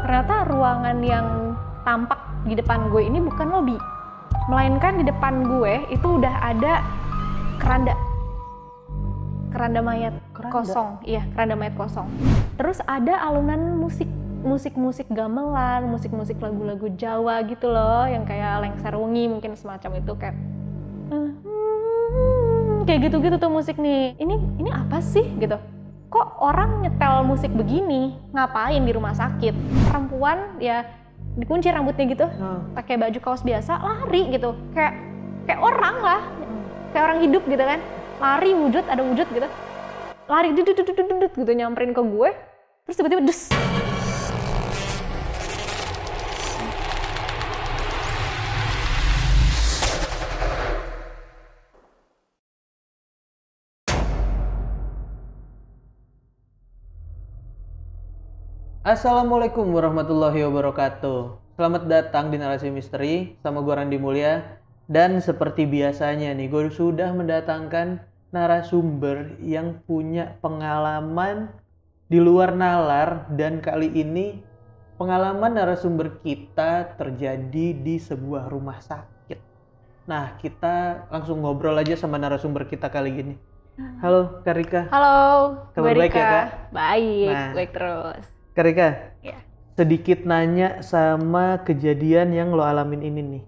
ternyata ruangan yang tampak di depan gue ini bukan lobi, melainkan di depan gue itu udah ada keranda mayat kosong. Iya, keranda mayat kosong. Terus ada alunan musik gamelan, musik lagu-lagu Jawa gitu loh, yang kayak Lengser Wengi mungkin semacam itu, kayak gitu-gitu tuh musik nih. Ini apa sih gitu? Kok orang nyetel musik begini? Ngapain di rumah sakit? Perempuan ya dikunci rambutnya gitu, pakai baju kaos biasa, lari gitu, kayak orang lah, kayak orang hidup gitu kan, lari ada wujud gitu, lari dudut gitu nyamperin ke gue, terus tiba-tiba des. Assalamualaikum warahmatullahi wabarakatuh. Selamat datang di Narasi Misteri sama gue Randy Mulya. Dan seperti biasanya nih, gue sudah mendatangkan narasumber yang punya pengalaman di luar nalar. Dan kali ini pengalaman narasumber kita terjadi di sebuah rumah sakit. Nah, kita langsung ngobrol aja sama narasumber kita kali ini. Halo Kak Rika. Halo, kabar baik ya Kak? Baik, baik terus. Kak Rika, ya. Sedikit nanya sama kejadian yang lo alamin ini nih.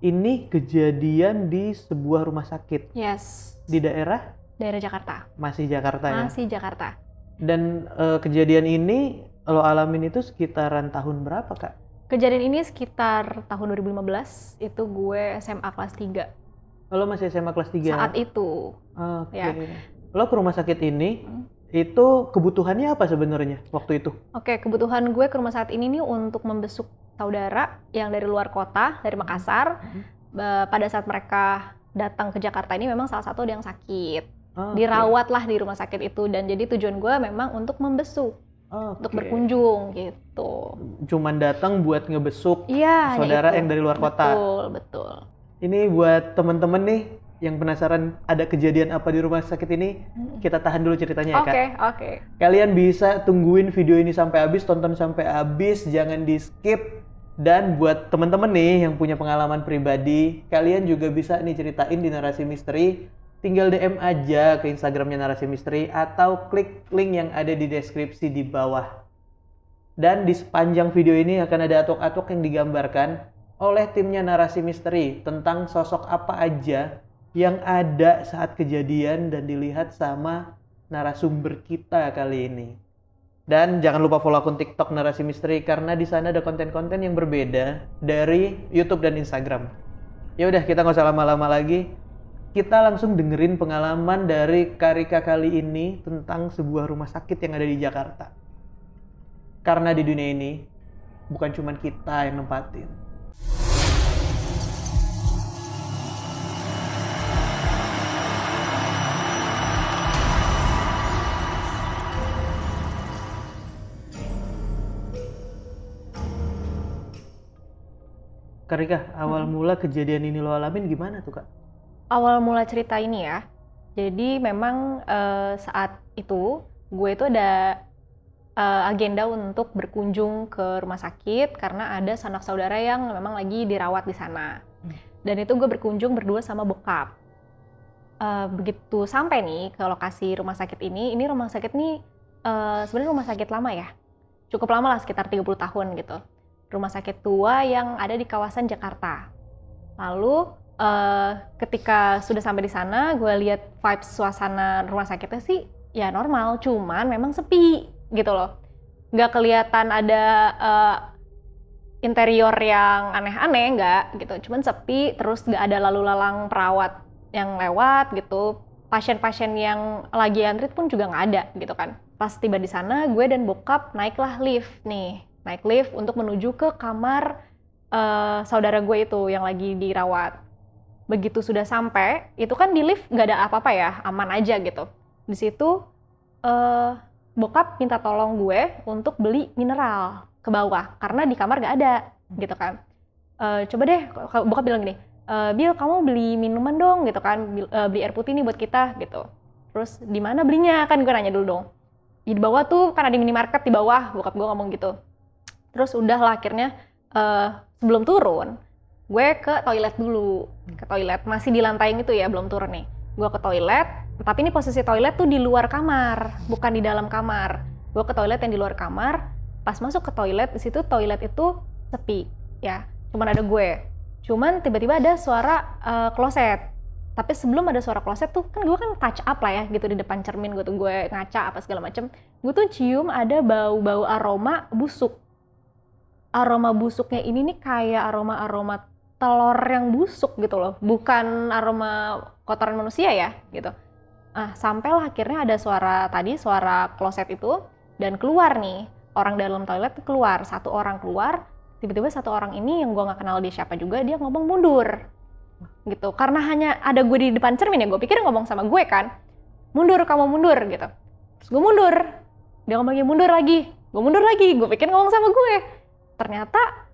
Ini kejadian di sebuah rumah sakit. Yes. Di daerah? Daerah Jakarta. Masih Jakarta ya? Masih Jakarta. Dan kejadian ini lo alamin itu sekitaran tahun berapa Kak? Kejadian ini sekitar tahun 2015, itu gue SMA kelas 3. Lo masih SMA kelas 3? Saat itu. Oke. Ya. Lo ke rumah sakit ini, itu kebutuhannya apa sebenarnya waktu itu? Oke, kebutuhan gue ke rumah sakit ini nih untuk membesuk saudara yang dari luar kota, dari Makassar. Pada saat mereka datang ke Jakarta ini memang salah satu yang sakit. Dirawatlah di rumah sakit itu, dan jadi tujuan gue memang untuk membesuk, untuk berkunjung gitu. Cuman datang buat ngebesuk Iya, saudara yang dari luar kota. Betul. Ini buat temen-temen nih yang penasaran ada kejadian apa di rumah sakit ini, kita tahan dulu ceritanya ya Kak. Oke. Kalian bisa tungguin video ini sampai habis, tonton sampai habis, jangan di skip. Dan buat temen-temen nih yang punya pengalaman pribadi, kalian juga bisa nih ceritain di Narasi Misteri. Tinggal DM aja ke Instagramnya Narasi Misteri atau klik link yang ada di deskripsi di bawah. Dan di sepanjang video ini akan ada atok-atok yang digambarkan oleh timnya Narasi Misteri tentang sosok apa aja yang ada saat kejadian dan dilihat sama narasumber kita kali ini. Dan jangan lupa follow akun TikTok Narasi Misteri karena di sana ada konten-konten yang berbeda dari YouTube dan Instagram. Ya udah, kita nggak usah lama-lama lagi. Kita langsung dengerin pengalaman dari Kak Rika kali ini tentang sebuah rumah sakit yang ada di Jakarta. Karena di dunia ini bukan cuma kita yang nempatin. Kak Rika, awal mula kejadian ini lo alamin gimana tuh Kak? Awal mula cerita ini ya, jadi memang saat itu gue itu ada agenda untuk berkunjung ke rumah sakit karena ada sanak saudara yang memang lagi dirawat di sana. Dan itu gue berkunjung berdua sama bokap. Begitu sampai nih ke lokasi rumah sakit ini rumah sakit nih sebenarnya rumah sakit lama ya, cukup lama lah, sekitar 30 tahun gitu. Rumah sakit tua yang ada di kawasan Jakarta. Lalu ketika sudah sampai di sana, gue lihat vibes suasana rumah sakitnya sih ya normal, cuman memang sepi gitu loh. Nggak kelihatan ada interior yang aneh-aneh, nggak gitu. Cuman sepi, terus nggak ada lalu lalang perawat yang lewat gitu. Pasien-pasien yang lagi antri pun juga nggak ada gitu kan. Pas tiba di sana, gue dan bokap naik lift untuk menuju ke kamar saudara gue itu yang lagi dirawat. Begitu sudah sampai, itu kan di lift nggak ada apa-apa ya, aman aja gitu. Di situ bokap minta tolong gue untuk beli mineral ke bawah karena di kamar nggak ada gitu kan. Coba deh, bokap bilang gini, Bil, kamu beli minuman dong gitu kan, beli air putih nih buat kita gitu. Terus di mana belinya, kan gue nanya dulu dong. Di bawah tuh kan ada minimarket di bawah, bokap gue ngomong gitu. Terus udah lah akhirnya sebelum turun, gue ke toilet dulu. Ke toilet, masih di lantai itu ya, belum turun nih. Gue ke toilet, tapi ini posisi toilet tuh di luar kamar, bukan di dalam kamar. Gue ke toilet yang di luar kamar, pas masuk ke toilet, di situ toilet itu sepi, ya. Cuman ada gue. Cuman tiba-tiba ada suara kloset. Tapi sebelum ada suara kloset tuh, kan gue kan touch up lah ya, gitu di depan cermin gue tuh gue ngaca apa segala macem. Gue tuh cium ada bau-bau aroma busuk. Aroma busuknya ini nih kayak aroma-aroma telur yang busuk gitu loh, bukan aroma kotoran manusia ya, gitu. Sampailah akhirnya ada suara kloset itu, dan keluar nih, orang dalam toilet keluar, satu orang keluar, tiba-tiba satu orang ini yang gue nggak kenal dia siapa juga, dia ngomong mundur. Gitu, karena hanya ada gue di depan cermin ya, gue pikir ngomong sama gue kan, mundur kamu mundur gitu. Terus gue mundur, dia ngomongnya mundur lagi, gue pikir ngomong sama gue. Ternyata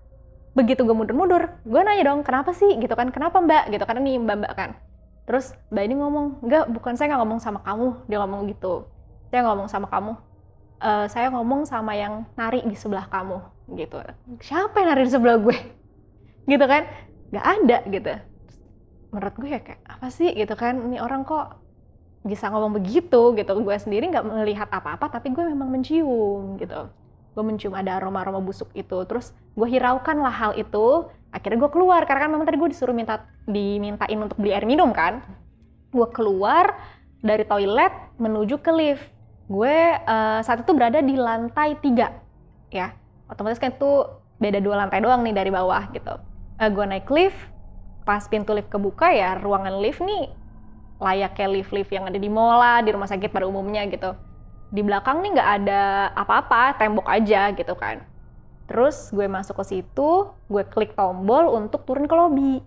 begitu gue mundur, gue nanya dong kenapa sih gitu kan, kenapa mbak gitu, karena nih mbak kan. Terus mbak ini ngomong, enggak, bukan saya nggak ngomong sama kamu, dia ngomong gitu, saya ngomong sama kamu, saya ngomong sama yang nari di sebelah kamu gitu. Siapa yang nari di sebelah gue gitu kan, nggak ada gitu. Menurut gue ya kayak apa sih gitu kan, ini orang kok bisa ngomong begitu gitu. Gue sendiri nggak melihat apa-apa, tapi gue memang mencium gitu. Gue mencium ada aroma-aroma busuk itu. Terus gue hiraukan lah hal itu. Akhirnya gue keluar, karena kan memang tadi gue disuruh dimintain untuk beli air minum kan. Gue keluar dari toilet menuju ke lift. Gue saat itu berada di lantai 3 ya. Otomatis kan itu beda 2 lantai doang nih dari bawah gitu. Gue naik lift. Pas pintu lift kebuka ya, ruangan lift nih layaknya lift-lift yang ada di mall lah, di rumah sakit pada umumnya gitu. Di belakang nih nggak ada apa-apa, tembok aja gitu kan. Terus gue masuk ke situ, gue klik tombol untuk turun ke lobby.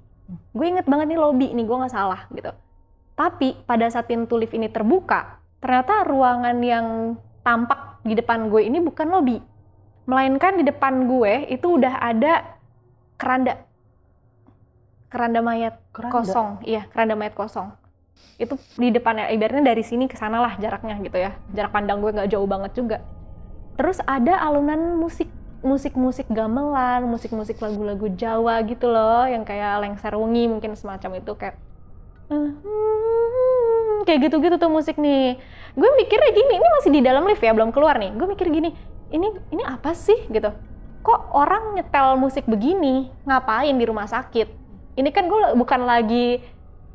Gue inget banget nih lobby, nih gue nggak salah gitu. Tapi pada saat pintu lift ini terbuka, ternyata ruangan yang tampak di depan gue ini bukan lobby. Melainkan di depan gue itu udah ada keranda mayat kosong. Iya, keranda mayat kosong. Itu di depannya, ibaratnya dari sini ke sana lah jaraknya gitu ya. Jarak pandang gue nggak jauh banget juga. Terus ada alunan musik gamelan, musik lagu-lagu Jawa gitu loh, yang kayak Lengser Wengi mungkin semacam itu, kayak kayak gitu-gitu tuh musik nih. Gue mikirnya gini, ini masih di dalam lift ya, belum keluar nih. Gue mikir gini, ini apa sih gitu? Kok orang nyetel musik begini? Ngapain di rumah sakit? Ini kan gue bukan lagi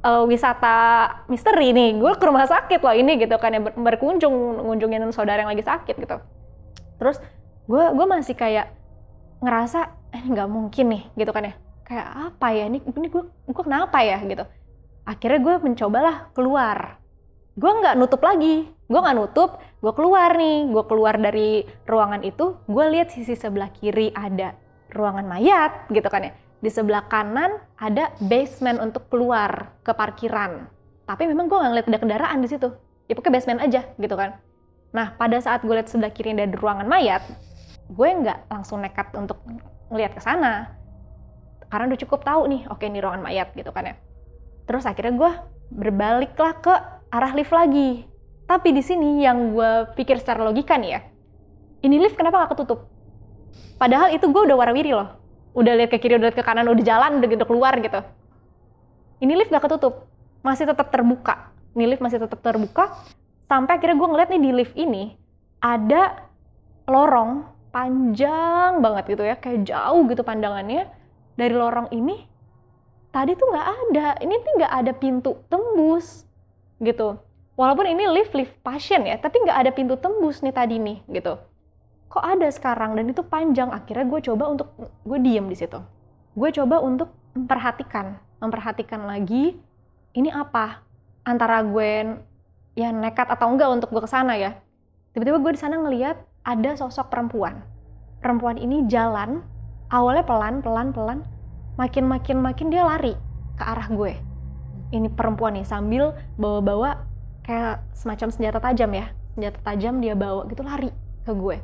wisata misteri nih, gue ke rumah sakit loh ini gitu kan ya, ngunjungin saudara yang lagi sakit gitu. Terus gue masih kayak ngerasa nggak mungkin nih gitu kan ya, kayak apa ya ini gue kenapa ya gitu. Akhirnya gue mencobalah keluar, gue nggak nutup lagi, gue keluar nih, gue keluar dari ruangan itu, gue lihat sisi sebelah kiri ada ruangan mayat gitu kan ya. Di sebelah kanan ada basement untuk keluar ke parkiran. Tapi memang gue nggak ngeliat ada kendaraan di situ. Ya pokoknya basement aja gitu kan. Nah pada saat gue lihat sebelah kiri ada ruangan mayat, gue nggak langsung nekat untuk ngeliat ke sana. Karena udah cukup tahu nih, oke ini ruangan mayat gitu kan ya. Terus akhirnya gue berbaliklah ke arah lift lagi. Tapi di sini yang gue pikir secara logika nih ya, ini lift kenapa nggak ketutup? Padahal itu gue udah warawiri loh. Udah lihat ke kiri, udah lihat ke kanan, udah jalan, udah keluar gitu. Ini lift gak ketutup, masih tetap terbuka. Ini lift masih tetap terbuka, sampai akhirnya gue ngeliat nih di lift ini, ada lorong panjang banget gitu ya, kayak jauh gitu pandangannya. Dari lorong ini, tadi tuh gak ada, ini tuh gak ada pintu tembus gitu. Walaupun ini lift pasien ya, tapi gak ada pintu tembus nih tadi nih gitu. Kok ada sekarang, dan itu panjang. Akhirnya gue diem di situ. Gue coba untuk memperhatikan lagi ini apa, antara gue ya nekat atau enggak untuk gue kesana ya. Tiba-tiba gue di sana ngelihat ada sosok perempuan. Perempuan ini jalan, awalnya pelan, makin dia lari ke arah gue. Ini perempuan nih sambil bawa kayak semacam senjata tajam ya, senjata tajam dia bawa gitu, lari ke gue.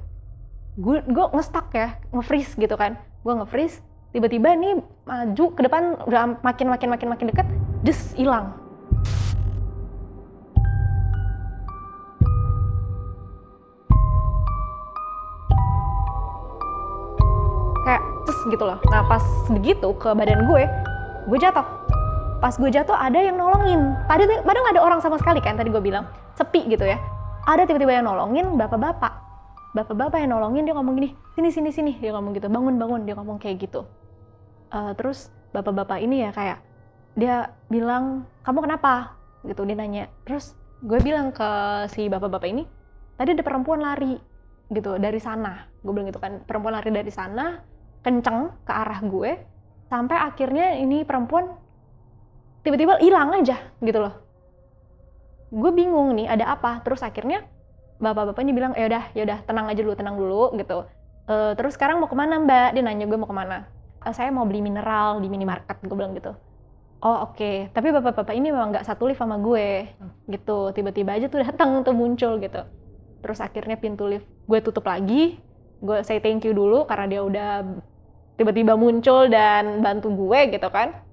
Gue nge-stuck ya, nge-freeze gitu kan. Gue nge-freeze, tiba-tiba nih maju ke depan, udah makin dekat, des, hilang. gitu loh. Nah pas begitu ke badan gue jatuh. Pas gue jatuh ada yang nolongin. Padahal nggak ada orang sama sekali kan, tadi gue bilang sepi gitu ya. Ada tiba-tiba yang nolongin, bapak-bapak yang nolongin, dia ngomong gini, sini, dia ngomong gitu, bangun, dia ngomong kayak gitu. Terus bapak-bapak ini ya kayak, dia bilang, kamu kenapa? Gitu, dia nanya. Terus gue bilang ke si bapak-bapak ini, tadi ada perempuan lari gitu dari sana. Gue bilang gitu kan, perempuan lari dari sana, kenceng ke arah gue, sampai akhirnya ini perempuan tiba-tiba hilang aja gitu loh. Gue bingung nih ada apa. Terus akhirnya bapak-bapak ini bilang ya udah tenang dulu gitu. Terus sekarang mau kemana mbak? Dia nanya gue mau kemana. Saya mau beli mineral di minimarket, gue bilang gitu. Oh oke. Tapi bapak-bapak ini memang nggak satu lift sama gue gitu. Tiba-tiba aja tuh datang tuh muncul gitu. Terus akhirnya pintu lift gue tutup lagi. Gue say thank you dulu karena dia udah tiba-tiba muncul dan bantu gue gitu kan.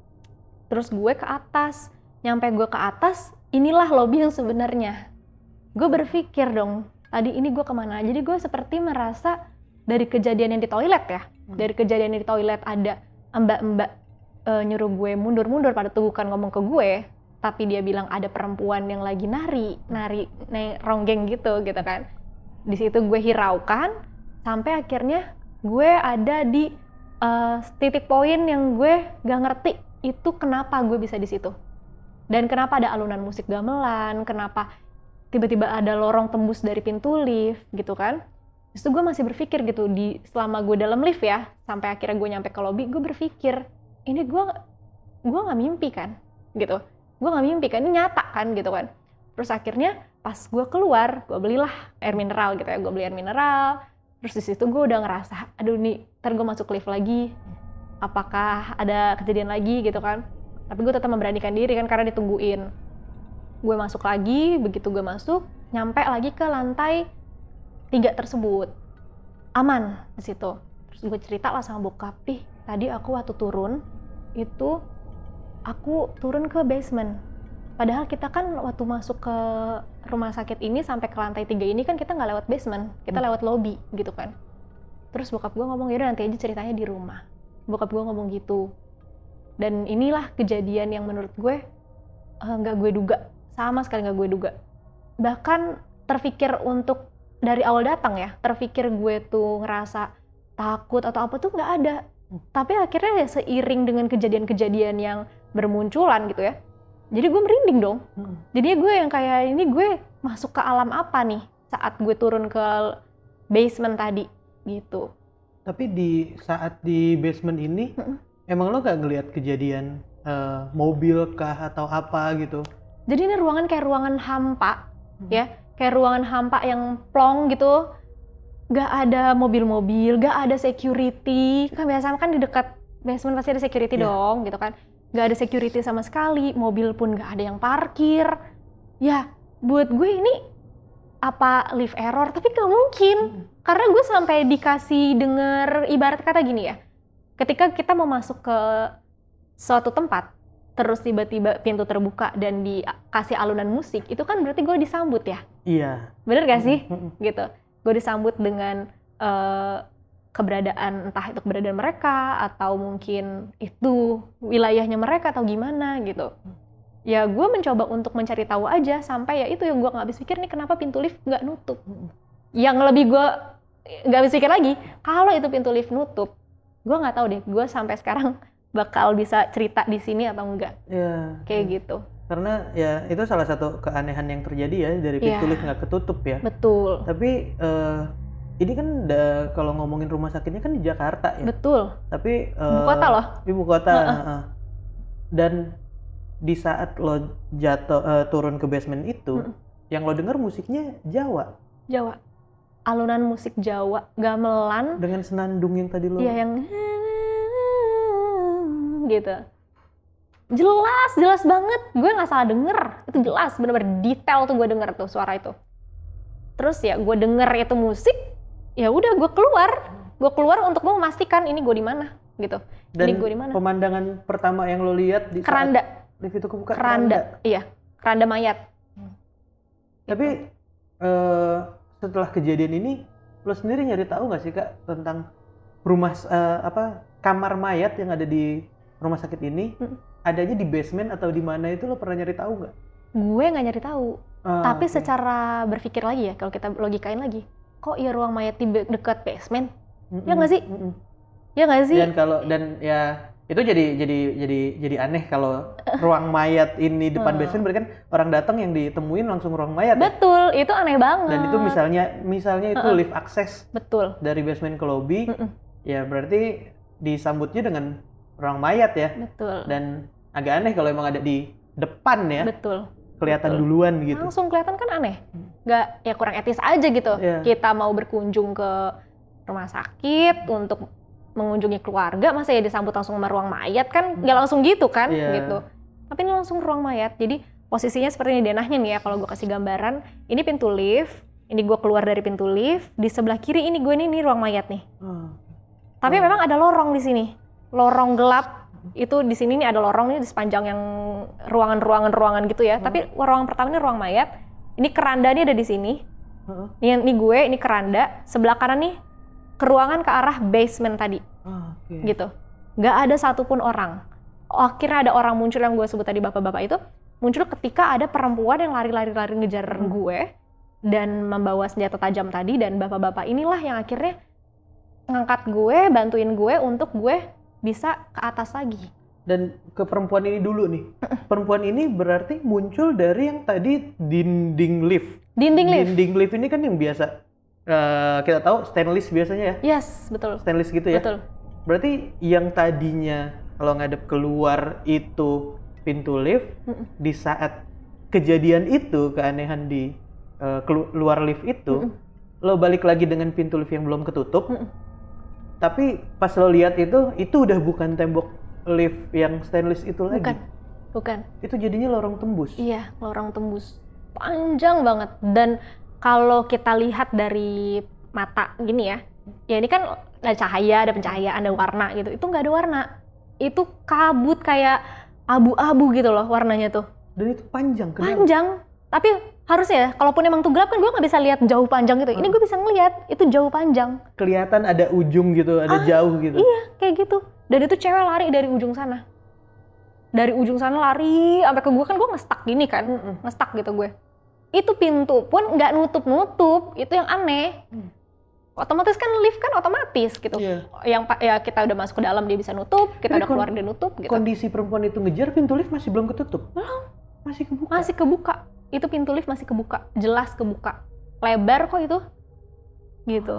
Terus gue ke atas, nyampe gue ke atas, inilah lobby yang sebenarnya. Gue berpikir dong, tadi ini gue kemana? Jadi gue seperti merasa dari kejadian yang di toilet ya, dari kejadian yang di toilet ada mbak-mbak nyuruh gue mundur-mundur pada tuh bukan ngomong ke gue, tapi dia bilang ada perempuan yang lagi nari ronggeng gitu kan. Di situ gue hiraukan, sampai akhirnya gue ada di titik poin yang gue gak ngerti itu kenapa gue bisa di situ. Dan kenapa ada alunan musik gamelan, kenapa tiba-tiba ada lorong tembus dari pintu lift gitu kan. Terus gue masih berpikir gitu, selama gue dalam lift ya, sampai akhirnya gue nyampe ke lobby, gue berpikir, ini gue gak mimpi kan gitu. Gue gak mimpi kan, ini nyata kan gitu kan. Terus akhirnya pas gue keluar, gue belilah air mineral gitu ya, gue beli air mineral. Terus di situ gue udah ngerasa, aduh nih, ntar gue masuk lift lagi, apakah ada kejadian lagi gitu kan. Tapi gue tetap memberanikan diri kan karena ditungguin. Gue masuk lagi, begitu gue masuk, nyampe lagi ke lantai 3 tersebut. Aman di situ. Terus gue cerita lah sama bokap, tadi aku waktu turun, itu aku turun ke basement. Padahal kita kan waktu masuk ke rumah sakit ini sampai ke lantai 3 ini kan kita nggak lewat basement, kita lewat lobby gitu kan. Terus bokap gue ngomong, yaudah nanti aja ceritanya di rumah. Bokap gue ngomong gitu. Dan inilah kejadian yang menurut gue nggak gue duga, sama sekali nggak gue duga. Bahkan terpikir untuk dari awal datang ya, terpikir gue tuh ngerasa takut atau apa tuh nggak ada. Tapi akhirnya ya seiring dengan kejadian-kejadian yang bermunculan gitu ya, jadi gue merinding dong. Jadi gue yang kayak ini gue masuk ke alam apa nih saat gue turun ke basement tadi gitu. Tapi di saat di basement ini, emang lo gak ngelihat kejadian mobil kah atau apa gitu? Jadi ini ruangan kayak ruangan hampa, ya, kayak ruangan hampa yang plong gitu. Gak ada mobil-mobil, gak ada security. Kan biasanya kan di dekat basement pasti ada security dong, gitu kan. Gak ada security sama sekali, mobil pun gak ada yang parkir. Ya, buat gue ini apa lift error, tapi gak mungkin. Karena gue sampai dikasih denger ibarat kata gini ya, ketika kita mau masuk ke suatu tempat, terus tiba-tiba pintu terbuka dan dikasih alunan musik, itu kan berarti gue disambut ya? Iya. Bener gak sih? Gitu. Gue disambut dengan keberadaan, entah itu keberadaan mereka, atau mungkin itu wilayahnya mereka, atau gimana gitu. Ya gue mencoba untuk mencari tahu aja, sampai ya itu yang gue gak habis pikir nih, kenapa pintu lift gak nutup. Yang lebih gue gak habis pikir lagi, kalau itu pintu lift nutup, gue gak tahu deh, gue sampai sekarang bakal bisa cerita di sini atau enggak. Ya, kayak gitu. Karena ya itu salah satu keanehan yang terjadi ya, dari pintu lift nggak ketutup ya. Betul. Tapi ini kan kalau ngomongin rumah sakitnya kan di Jakarta ya. Betul. Tapi ibu kota loh. Ibu kota. Dan di saat lo jatuh turun ke basement itu, yang lo denger musiknya Jawa. Jawa. Alunan musik Jawa, gamelan. Dengan senandung yang tadi lo. Iya, yang gitu. Jelas banget. Gue nggak salah denger. Itu jelas, bener-bener detail tuh gue denger tuh suara itu. Terus ya gue denger itu musik, ya udah gue keluar untuk memastikan ini gue di mana gitu. Dan ini gue di mana? Pemandangan pertama yang lo lihat di keranda. Saat lift itu kebuka. Keranda. Iya, keranda mayat. Tapi setelah kejadian ini, lo sendiri nyari tahu nggak sih Kak tentang rumah kamar mayat yang ada di rumah sakit ini adanya di basement atau di mana itu lo pernah nyari tahu nggak? Gue nggak nyari tahu. Tapi Oke. secara berpikir lagi ya, kalau kita logikain lagi, kok ya ruang mayat di dekat basement? Mm-mm, Ya nggak sih? mm-mm. Ya nggak sih? Dan ya itu jadi aneh kalau ruang mayat ini depan basement, berarti kan orang datang yang ditemuin langsung ruang mayat ya? Betul, itu aneh banget. Dan itu misalnya itu lift akses Betul. dari basement ke lobby, ya berarti disambutnya dengan ruang mayat ya. Betul. Dan agak aneh kalau emang ada di depan ya. Betul. Kelihatan Betul. duluan gitu. Langsung kelihatan kan aneh. Nggak, ya kurang etis aja gitu. Iya. Kita mau berkunjung ke rumah sakit untuk mengunjungi keluarga, masa ya disambut langsung sama ruang mayat kan? Nggak langsung gitu kan? Iya. Gitu. Tapi ini langsung ruang mayat. Jadi posisinya seperti ini denahnya nih ya, kalau gue kasih gambaran. Ini pintu lift, ini gue keluar dari pintu lift, di sebelah kiri ini gue ini ruang mayat nih. Tapi memang ada lorong di sini. Lorong gelap. Itu di sini nih ada lorong nih di sepanjang yang ruangan gitu ya. Tapi ruangan pertama ini ruang mayat. Ini keranda nih ada di sini. Ini gue, ini keranda. Sebelah kanan nih ke ruangan ke arah basement tadi. Gitu. Nggak ada satupun orang. Akhirnya ada orang muncul yang gue sebut tadi bapak-bapak itu. Muncul ketika ada perempuan yang lari-lari ngejar gue. Dan membawa senjata tajam tadi. Dan bapak-bapak inilah yang akhirnya ngangkat gue, bantuin gue untuk gue bisa ke atas lagi. Dan ke perempuan ini dulu nih. Perempuan ini berarti muncul dari yang tadi dinding lift. Dinding lift. Dinding lift ini kan yang biasa kita tahu stainless biasanya ya. Yes, betul. Stainless gitu ya. Betul. Berarti yang tadinya kalau ngadep keluar itu pintu lift, di saat kejadian itu, keanehan di luar lift itu, lo balik lagi dengan pintu lift yang belum ketutup. Tapi pas lo lihat itu udah bukan tembok lift yang stainless itu lagi. Bukan. Itu jadinya lorong tembus. Iya, lorong tembus. Panjang banget. Dan kalau kita lihat dari mata gini ya ini kan ada cahaya, ada pencahayaan, ada warna gitu. Itu nggak ada warna. Itu kabut kayak abu-abu gitu loh warnanya tuh. Dan itu panjang. Panjang. Tapi harusnya ya, kalaupun emang tuh gelap kan gue nggak bisa lihat jauh panjang gitu. Ini gue bisa ngeliat, itu jauh panjang. Kelihatan ada ujung gitu, ada jauh gitu. Iya, kayak gitu. Dan itu cewek lari dari ujung sana. Dari ujung sana lari, sampai ke gue kan gue nge-stuck gini kan. Nge-stuck gitu gue. Itu pintu pun nggak nutup-nutup, itu yang aneh. Otomatis kan lift kan otomatis gitu. Yang ya kita udah masuk ke dalam dia bisa nutup, kita udah keluar dia nutup gitu. Kondisi perempuan itu ngejar, pintu lift masih belum ketutup? Belum. Masih kebuka? Masih kebuka. Itu pintu lift masih kebuka, jelas kebuka. Lebar kok itu. Gitu.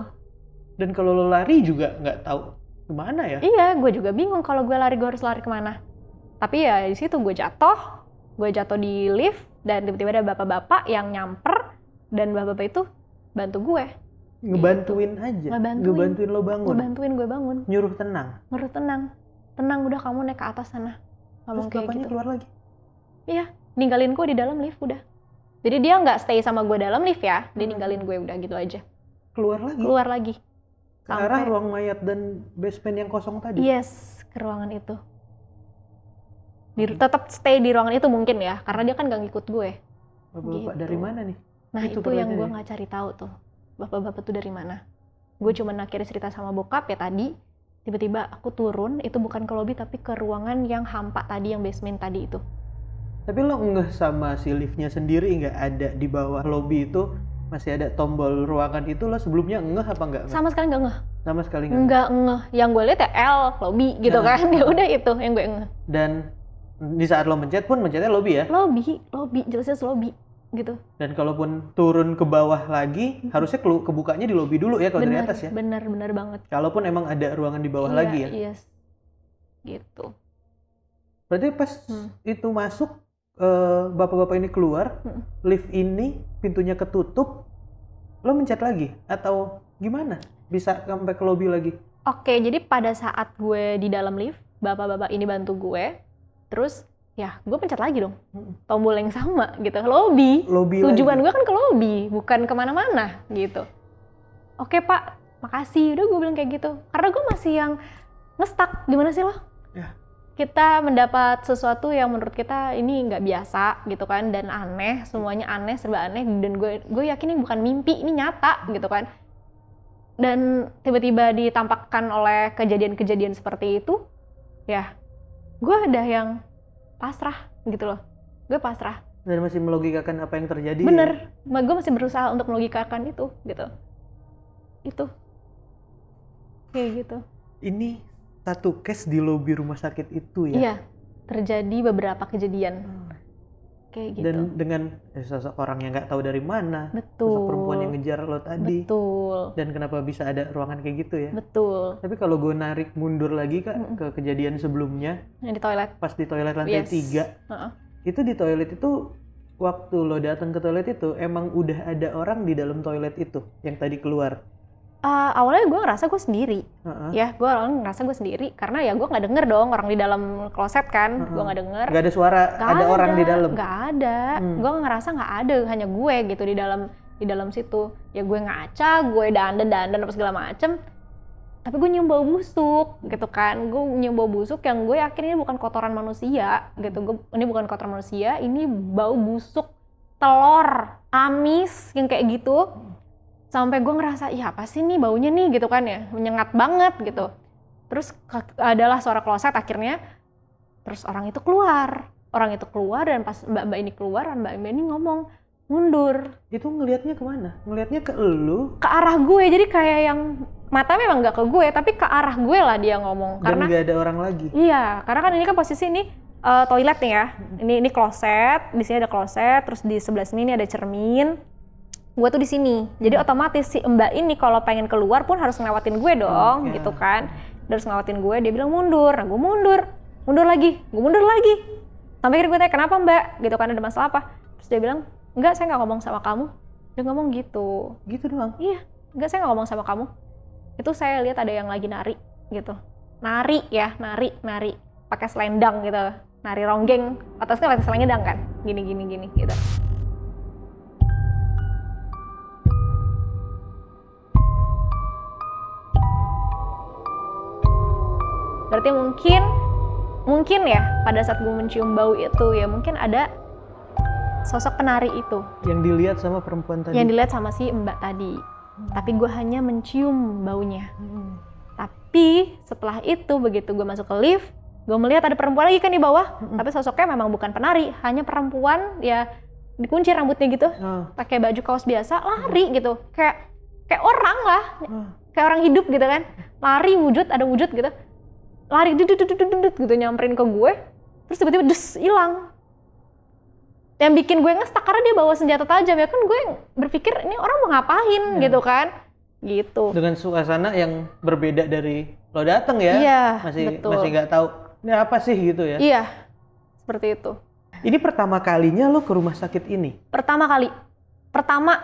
Dan kalau lo lari juga nggak tahu kemana ya? Iya, gue juga bingung kalau gue lari, gue harus lari kemana. Tapi ya di situ gue jatuh di lift dan tiba-tiba ada bapak-bapak yang nyamper dan bapak-bapak itu bantu gue. Ngebantuin aja? Ngebantuin lo bangun? Ngebantuin gue bangun. Nyuruh tenang? Nyuruh tenang. Tenang, udah kamu naik ke atas sana. Terus bapaknya gitu. Keluar lagi? Iya, ninggalin gue di dalam lift udah. Jadi dia nggak stay sama gue dalam lift ya, dia ninggalin gue udah gitu aja. Keluar lagi? Keluar lagi. Ke arah ruang mayat dan basement yang kosong tadi? Yes, ke ruangan itu. Tetap stay di ruangan itu mungkin ya, karena dia kan gak ngikut gue. Bapak-bapak gitu. Dari mana nih? Nah itu yang gue gak cari tahu tuh. Bapak-bapak tuh dari mana? Gue cuma akhirnya cerita sama bokap ya tadi. Tiba-tiba aku turun, itu bukan ke lobby tapi ke ruangan yang hampa tadi, yang basement tadi itu. Tapi lo ngeh sama si liftnya sendiri nggak ada di bawah lobby itu? Masih ada tombol ruangan itu, lo sebelumnya ngeh apa nggak? Sama sekali nggak ngeh. Sama sekali nggak? Nggak ngeh. Yang gue lihat ya L, lobby gitu kan. Ya udah itu yang gue ngeh. Dan di saat lo mencet pun mencetnya lobby ya? Lobby, jelas-jelas lobby gitu. Dan kalaupun turun ke bawah lagi, harusnya kebukanya di lobby dulu ya kalau dari atas ya? Bener banget. Kalaupun emang ada ruangan di bawah lagi ya? Iya, gitu. Berarti pas itu masuk, bapak-bapak ini keluar, lift ini pintunya ketutup, lo mencet lagi? Atau gimana? Bisa sampai ke lobby lagi? Oke, jadi pada saat gue di dalam lift, bapak-bapak ini bantu gue, terus ya gue pencet lagi dong tombol yang sama gitu, lobby tujuan gue kan ke lobby, bukan kemana-mana gitu. Oke pak, makasih, udah gue bilang kayak gitu karena gue masih yang nge-stuck. Gimana sih lo? Ya. Kita mendapat sesuatu yang menurut kita ini nggak biasa gitu kan, dan aneh, semuanya aneh, serba aneh, dan gue yakin ini bukan mimpi, ini nyata gitu kan. dan tiba-tiba ditampakkan oleh kejadian-kejadian seperti itu, ya gue ada yang pasrah gitu loh. Gue pasrah. Dan masih melogikakan apa yang terjadi. Bener, gue masih berusaha untuk melogikakan itu gitu. Itu kayak gitu. Ini satu case di lobi rumah sakit itu ya? Iya, terjadi beberapa kejadian kayak gitu. Dan dengan sosok orang yang nggak tahu dari mana, Betul. sosok perempuan yang ngejar lo tadi. Betul. Dan kenapa bisa ada ruangan kayak gitu ya? Betul. Tapi kalau gue narik mundur lagi Kak ke kejadian sebelumnya, Yang di toilet. pas di toilet lantai 3, itu di toilet itu waktu lo datang ke toilet itu emang udah ada orang di dalam toilet itu yang tadi keluar? Awalnya gue ngerasa gue sendiri, ya gue awalnya ngerasa gue sendiri karena ya gue nggak denger dong orang di dalam kloset kan, gue nggak denger. Nggak ada suara, ada orang di dalam? Nggak ada, gue ngerasa nggak ada, hanya gue gitu di dalam situ. Ya gue ngaca, gue dandan apa segala macem, tapi gue nyium bau busuk gitu kan, gue nyium bau busuk yang gue yakin ini bukan kotoran manusia gitu, ini bukan kotoran manusia, ini bau busuk telur, amis yang kayak gitu. Sampai gue ngerasa, iya apa sih nih baunya nih gitu kan ya, menyengat banget gitu. Terus adalah suara kloset akhirnya, terus orang itu keluar dan pas mbak-mbak ini keluar, mbak ini ngomong, mundur. Itu ngelihatnya kemana? Ngelihatnya ke elu? Ke arah gue, jadi kayak yang mata memang gak ke gue, tapi ke arah gue lah dia ngomong. Dan gak ada orang lagi? Iya, karena kan ini kan posisi ini toilet nih ya, ini kloset, di sini ada kloset, terus di sebelah sini ini ada cermin. Gue tuh di sini, jadi otomatis si mbak ini kalau pengen keluar pun harus ngelewatin gue dong, gitu kan. Dia harus ngelewatin gue, dia bilang mundur, nah gue mundur lagi, sampai akhirnya gue tanya kenapa mbak, gitu kan, ada masalah apa? Terus dia bilang, enggak saya nggak ngomong sama kamu, dia ngomong gitu doang? Iya, enggak saya nggak ngomong sama kamu, itu saya lihat ada yang lagi nari, gitu, nari, pakai selendang gitu, nari ronggeng, atasnya pakai selendang kan, gini gitu. Berarti mungkin ya pada saat gue mencium bau itu ya mungkin ada sosok penari itu. Yang dilihat sama perempuan tadi? Yang dilihat sama si mbak tadi. Tapi gue hanya mencium baunya. Tapi setelah itu begitu gue masuk ke lift, gue melihat ada perempuan lagi kan di bawah. Tapi sosoknya memang bukan penari, hanya perempuan ya dikunci rambutnya gitu, pakai baju kaos biasa, lari gitu, kayak orang lah, kayak orang hidup gitu kan, lari ada wujud gitu. Lari dudut gitu nyamperin ke gue, terus tiba-tiba hilang. Yang bikin gue ngestak karena dia bawa senjata tajam ya kan, gue berpikir ini orang mau ngapain gitu kan, gitu. Dengan suasana yang berbeda dari lo dateng ya, iya, masih nggak tahu ini apa sih gitu ya. Iya, seperti itu. Ini pertama kalinya lo ke rumah sakit ini? Pertama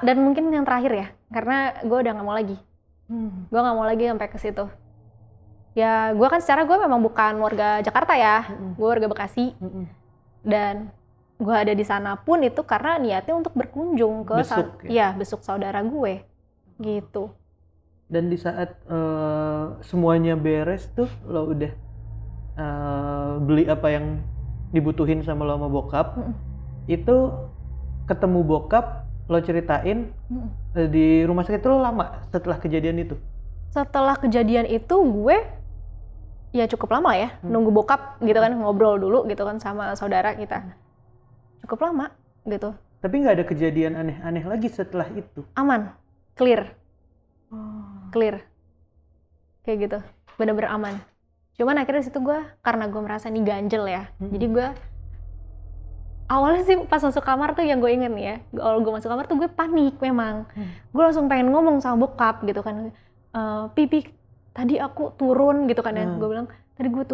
dan mungkin yang terakhir ya, karena gue udah nggak mau lagi. Gue nggak mau lagi sampai ke situ. Ya gue kan secara gue memang bukan warga Jakarta ya, gue warga Bekasi. Dan gue ada di sana pun itu karena niatnya untuk berkunjung ke besuk saudara gue, gitu. Dan di saat semuanya beres tuh lo udah beli apa yang dibutuhin sama lo sama bokap, itu ketemu bokap lo ceritain di rumah sakit itu lo lama setelah kejadian itu? Setelah kejadian itu gue ya cukup lama ya, nunggu bokap gitu kan, ngobrol dulu gitu kan sama saudara kita. Cukup lama gitu. Tapi nggak ada kejadian aneh-aneh lagi setelah itu? Aman, clear. Clear. Kayak gitu, bener-bener aman. Cuman akhirnya situ gue, karena gue merasa nih ganjel ya, jadi gue awalnya sih pas masuk kamar tuh yang gue inget nih ya, kalau gue masuk kamar tuh gue panik memang. Gue langsung pengen ngomong sama bokap gitu kan, Pipi, tadi aku turun gitu kan ya, gue bilang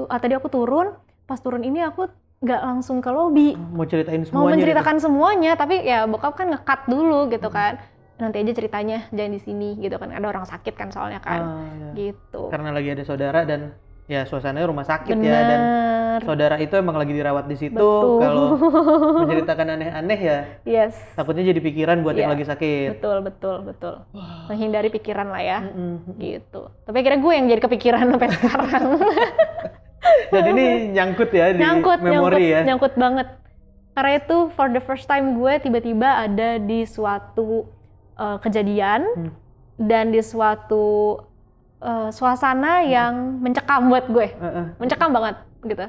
tadi aku turun, pas turun ini aku nggak langsung ke lobi, mau menceritakan semuanya, tapi ya bokap kan nge-cut dulu gitu kan, nanti aja ceritanya, jangan di sini gitu kan, ada orang sakit kan soalnya kan, gitu. Karena lagi ada saudara dan ya suasananya rumah sakit. Bener. Ya, dan saudara itu emang lagi dirawat di situ. Kalau menceritakan aneh-aneh ya, takutnya jadi pikiran buat yang lagi sakit. Betul. Menghindari pikiran lah ya, gitu. Tapi akhirnya gue yang jadi kepikiran sampai sekarang. Jadi ini nyangkut ya di memori ya? Nyangkut banget. Karena itu for the first time gue tiba-tiba ada di suatu kejadian dan di suatu suasana yang mencekam buat gue, mencekam banget gitu.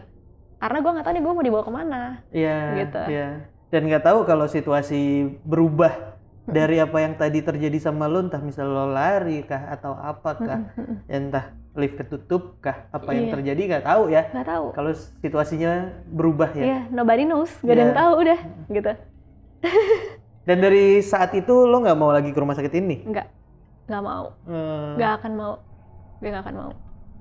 Karena gue nggak tahu nih gue mau dibawa kemana. Iya. Gitu. Iya. Dan nggak tahu kalau situasi berubah dari apa yang tadi terjadi sama lo, entah misal lo lari kah atau apakah, entah lift ketutup kah, apa yang terjadi nggak tahu ya. Nggak tahu. Kalau situasinya berubah ya. Iya, nobody knows, gak ada yang tahu udah gitu. Dan dari saat itu lo nggak mau lagi ke rumah sakit ini? Nggak mau. Nggak akan mau. Gue nggak akan mau.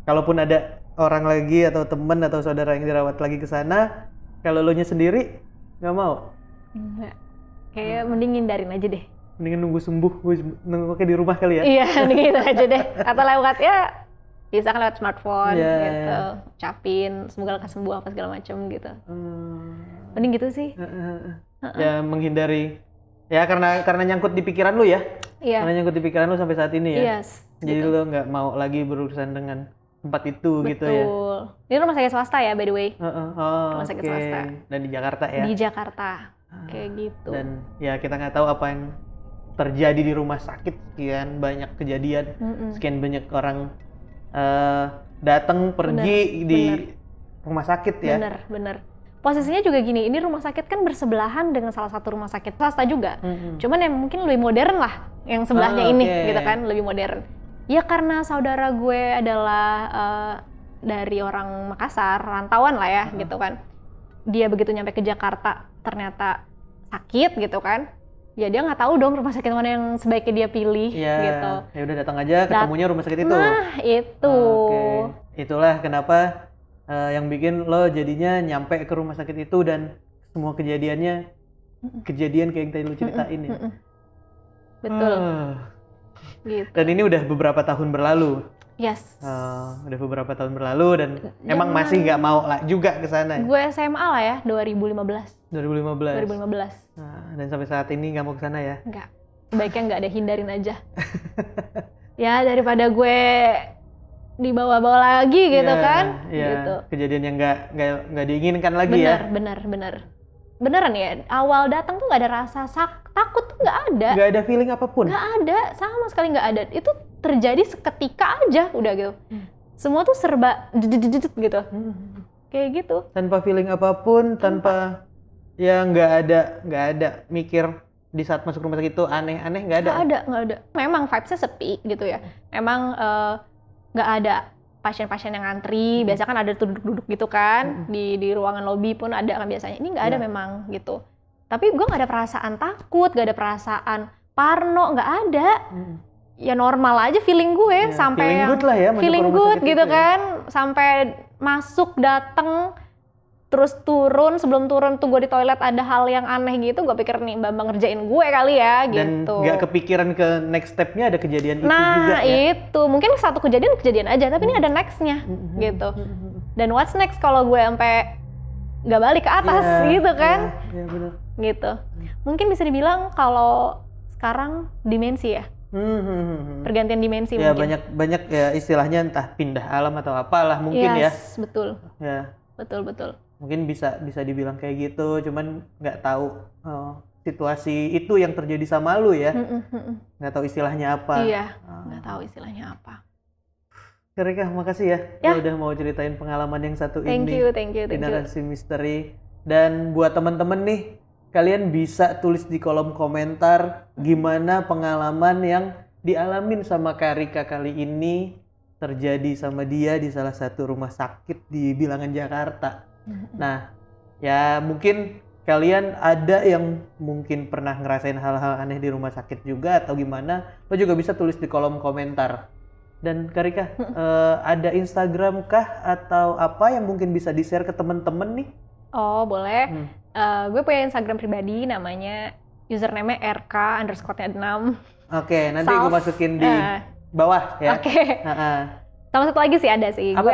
Kalaupun ada orang lagi atau temen atau saudara yang dirawat lagi ke sana, kalau lo nya sendiri nggak mau? Enggak. Kayak mending hindarin aja deh. Mendingan nunggu sembuh, nunggu di rumah kali ya? Iya, mending gitu aja deh. Atau lewat ya, bisa kan lewat smartphone gitu. Ucapin, semoga lekas sembuh apa segala macam gitu. Mending gitu sih. Ya menghindari, ya karena nyangkut di pikiran lu ya? Iya. Karena nyangkut di pikiran lu sampai saat ini ya? Yes. Jadi lu nggak mau lagi berurusan dengan tempat itu. Betul. Gitu ya? Betul. Ini rumah sakit swasta ya, by the way. Rumah sakit swasta. Dan di Jakarta ya? Di Jakarta. Kayak gitu. Dan ya kita nggak tahu apa yang terjadi di rumah sakit, sekian banyak kejadian, sekian banyak orang datang pergi di rumah sakit ya. Bener. Posisinya juga gini, ini rumah sakit kan bersebelahan dengan salah satu rumah sakit swasta juga. Cuman yang mungkin lebih modern lah, yang sebelahnya ini gitu kan, lebih modern. Ya karena saudara gue adalah dari orang Makassar, rantauan lah ya gitu kan. Dia begitu nyampe ke Jakarta ternyata sakit gitu kan. Ya dia nggak tahu dong rumah sakit mana yang sebaiknya dia pilih gitu. Ya udah datang aja ketemunya rumah sakit itu. Nah, itu. Itulah kenapa yang bikin lo jadinya nyampe ke rumah sakit itu dan semua kejadiannya kejadian kayak yang tadi lo ceritain ya. Betul. Gitu. Dan ini udah beberapa tahun berlalu. Yes. Udah beberapa tahun berlalu dan emang masih nggak mau juga ke sana. Gue SMA lah ya, 2015. 2015. Dan sampai saat ini nggak mau ke sana ya? Nggak. Sebaiknya nggak ada, hindarin aja. Ya daripada gue dibawa-bawa lagi gitu kan? Gitu. Kejadian yang nggak diinginkan lagi ya? Beneran ya. Awal datang tuh nggak ada rasa takut tuh nggak ada. Nggak ada feeling apapun. Nggak ada, sama sekali nggak ada. Itu terjadi seketika aja, udah gitu. Semua tuh serba gitu. Kayak gitu. Tanpa feeling apapun, tanpa ya nggak ada mikir di saat masuk rumah sakit itu aneh-aneh, nggak ada. Nggak ada. Memang vibes-nya sepi gitu ya. Memang nggak ada pasien-pasien yang ngantri. Biasa kan ada duduk-duduk gitu kan, di ruangan lobi pun ada kan biasanya. Ini nggak ada memang gitu. Tapi gue nggak ada perasaan takut, nggak ada perasaan parno, nggak ada. Ya normal aja feeling gue sampai feeling good lah ya, feeling good gitu kan, sampai masuk dateng terus turun. Sebelum turun tuh gue di toilet ada hal yang aneh gitu, gue pikir nih Bambang ngerjain gue kali ya gitu. Dan nggak kepikiran ke next stepnya ada kejadian itu juga ya. Nah itu mungkin satu kejadian aja, tapi ini ada nextnya gitu. Dan what's next kalau gue sampai nggak balik ke atas gitu kan? Benar. Gitu. Mungkin bisa dibilang kalau sekarang dimensi ya. Pergantian dimensi ya, mungkin. banyak ya istilahnya, entah pindah alam atau apalah mungkin ya. Betul. Ya. Betul. Mungkin bisa dibilang kayak gitu, cuman nggak tahu situasi itu yang terjadi sama lu ya. Nggak tahu istilahnya apa. Iya, nggak tahu istilahnya apa. Rika, makasih ya. Lu udah mau ceritain pengalaman yang satu ini. Thank you. Di Narasi Misteri. Dan buat teman-teman nih, kalian bisa tulis di kolom komentar gimana pengalaman yang dialamin sama Kak Rika kali ini terjadi sama dia di salah satu rumah sakit di bilangan Jakarta. Nah, ya mungkin kalian ada yang mungkin pernah ngerasain hal-hal aneh di rumah sakit juga atau gimana, lo juga bisa tulis di kolom komentar. Dan Kak Rika, ada Instagram kah atau apa yang mungkin bisa di-share ke teman-teman nih? Oh, boleh. Gue punya Instagram pribadi, namanya username RK_6. Oke, nanti gue masukin di bawah ya. Oke. Sama satu lagi sih ada sih. Gue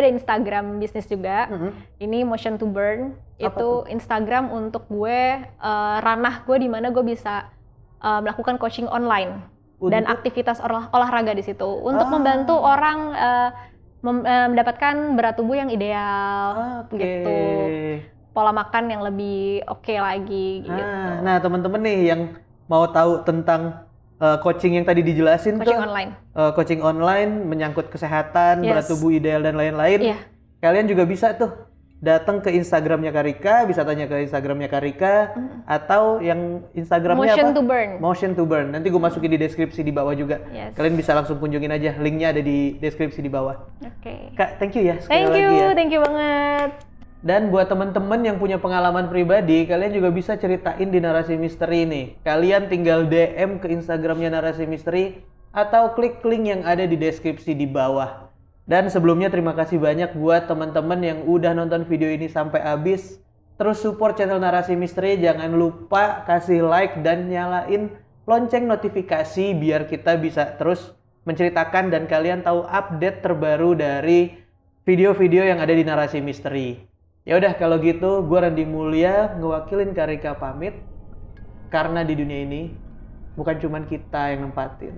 ada Instagram bisnis juga. Ini Motion to Burn. Itu Instagram untuk gue, ranah gue di mana gue bisa melakukan coaching online dan aktivitas olahraga di situ untuk membantu orang mendapatkan berat tubuh yang ideal gitu. Pola makan yang lebih oke lagi gitu. Nah, teman-teman nih yang mau tahu tentang coaching yang tadi dijelasin Coaching tuh, online. Coaching online menyangkut kesehatan, berat Yes. tubuh ideal dan lain-lain. Iya. Kalian juga bisa tuh datang ke Instagramnya Karika, bisa tanya ke Instagramnya Karika atau yang Instagramnya Motion apa? to Burn. Motion to Burn. Nanti gue masukin di deskripsi di bawah juga. Yes. Kalian bisa langsung kunjungin aja, linknya ada di deskripsi di bawah. Oke. Kak, thank you ya sekali lagi ya. Thank you banget. Dan buat teman-teman yang punya pengalaman pribadi, kalian juga bisa ceritain di Narasi Misteri ini. Kalian tinggal DM ke Instagramnya Narasi Misteri atau klik link yang ada di deskripsi di bawah. Dan sebelumnya terima kasih banyak buat teman-teman yang udah nonton video ini sampai habis. Terus support channel Narasi Misteri, jangan lupa kasih like dan nyalain lonceng notifikasi biar kita bisa terus menceritakan dan kalian tahu update terbaru dari video-video yang ada di Narasi Misteri. Ya udah kalau gitu, gue Randy Mulya ngewakilin Karika pamit. Karena di dunia ini bukan cuman kita yang nempatin.